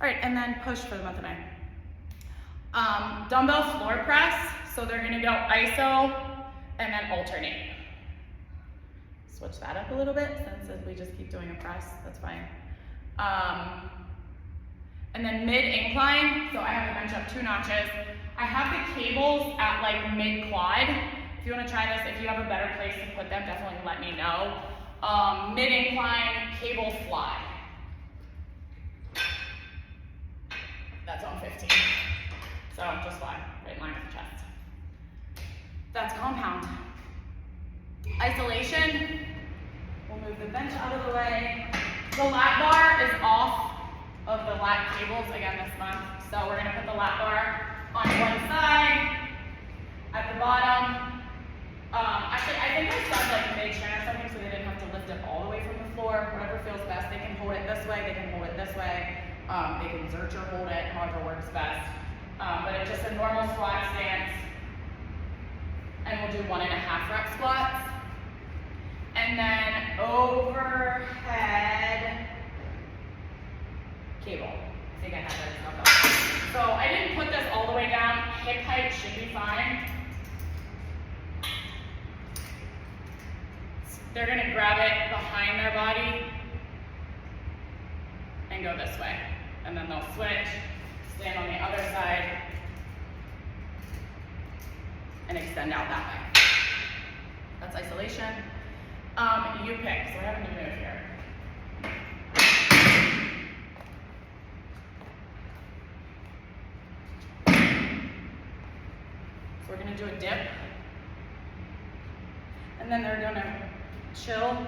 All right, and then push for the month of May. Dumbbell floor press. So they're gonna go iso and then alternate. Switch that up a little bit since we just keep doing a press, that's fine. And then mid incline, so I have the bench up 2 notches. I have the cables at like mid quad. If you wanna try this, if you have a better place to put them, definitely let me know. Mid incline, cable fly. That's on 15. So just fly, right in line with the chest. That's compound. Isolation, we'll move the bench out of the way. The lat bar is off of the lat cables again this month. So we're gonna put the lat bar on one side, at the bottom. Actually, I think I started like mid-chin or something so they didn't have to lift it all the way from the floor. Whatever feels best. They can hold it this way, they can hold it this way. They can Zercher hold it, however works best. But it's just a normal squat stance. And we'll do 1.5 rep squats. And then overhead cable. I think I have that as well. So I didn't put this all the way down. Hip height should be fine. They're gonna grab it behind their body and go this way. And then they'll switch, stand on the other side, and extend out that way. That's isolation. You pick, so we're having to move here. So we're gonna do a dip. And then they're gonna chill.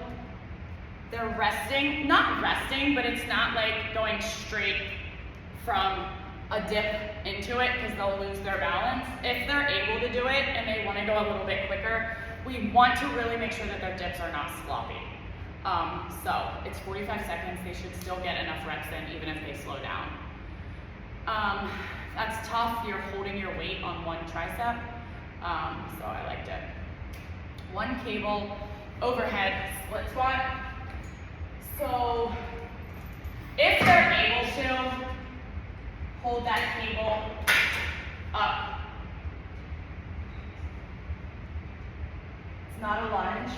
They're resting, not resting, but it's not like going straight from a dip into it because they'll lose their balance. If they're able to do it and they want to go a little bit quicker, we want to really make sure that their dips are not sloppy. So it's 45 seconds. They should still get enough reps in even if they slow down. That's tough. You're holding your weight on one tricep. So I liked it. One cable overhead split squat. So if they're able to, hold that cable up. It's not a lunge,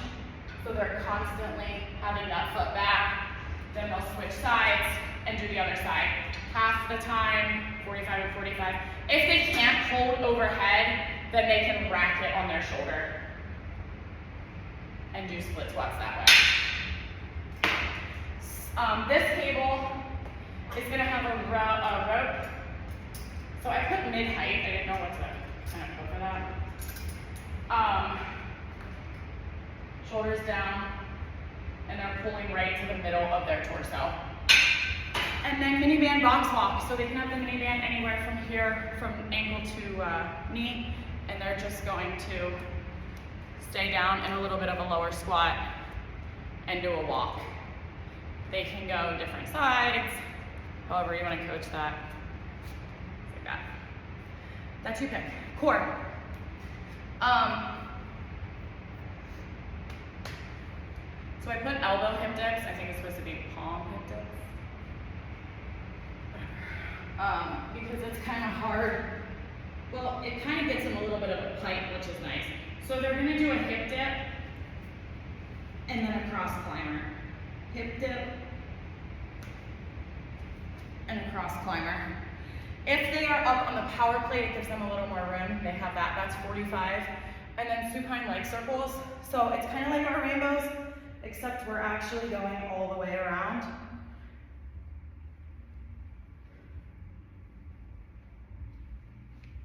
so they're constantly having that foot back. Then they'll switch sides and do the other side. Half the time, 45 and 45. If they can't hold overhead, then they can rack it on their shoulder and do split squats that way. This cable is gonna have a rope. So I put mid-height, I didn't know what to kind of put for that. Shoulders down, and they're pulling right to the middle of their torso. And then mini band box walk, so they can have the mini band anywhere from here, from ankle to knee, and they're just going to stay down in a little bit of a lower squat and do a walk. They can go different sides, however you want to coach that. Like that. That's you pick. Core. So I put elbow hip dips. I think it's supposed to be palm hip dips. Because it's kind of hard. Well, it kind of gets them a little bit of a pike, which is nice. So they're going to do a hip dip and then a cross climber. Hip dip and a cross climber. If they are up on the power plate, it gives them a little more room. They have that, that's 45. And then supine leg circles. So it's kind of like our rainbows, except we're actually going all the way around.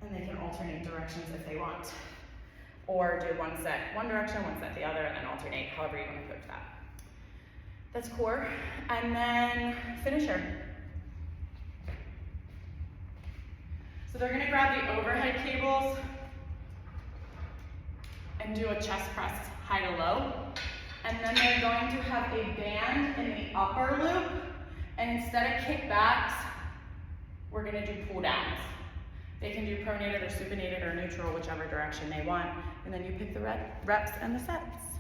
And they can alternate directions if they want. Or do one set one direction, one set the other, and then alternate, however you want to coach that. That's core. And then finisher. So they're gonna grab the overhead cables and do a chest press high to low. And then they're going to have a band in the upper loop. And instead of kickbacks, we're gonna do pull downs. They can do pronated or supinated or neutral, whichever direction they want. And then you pick the reps and the sets.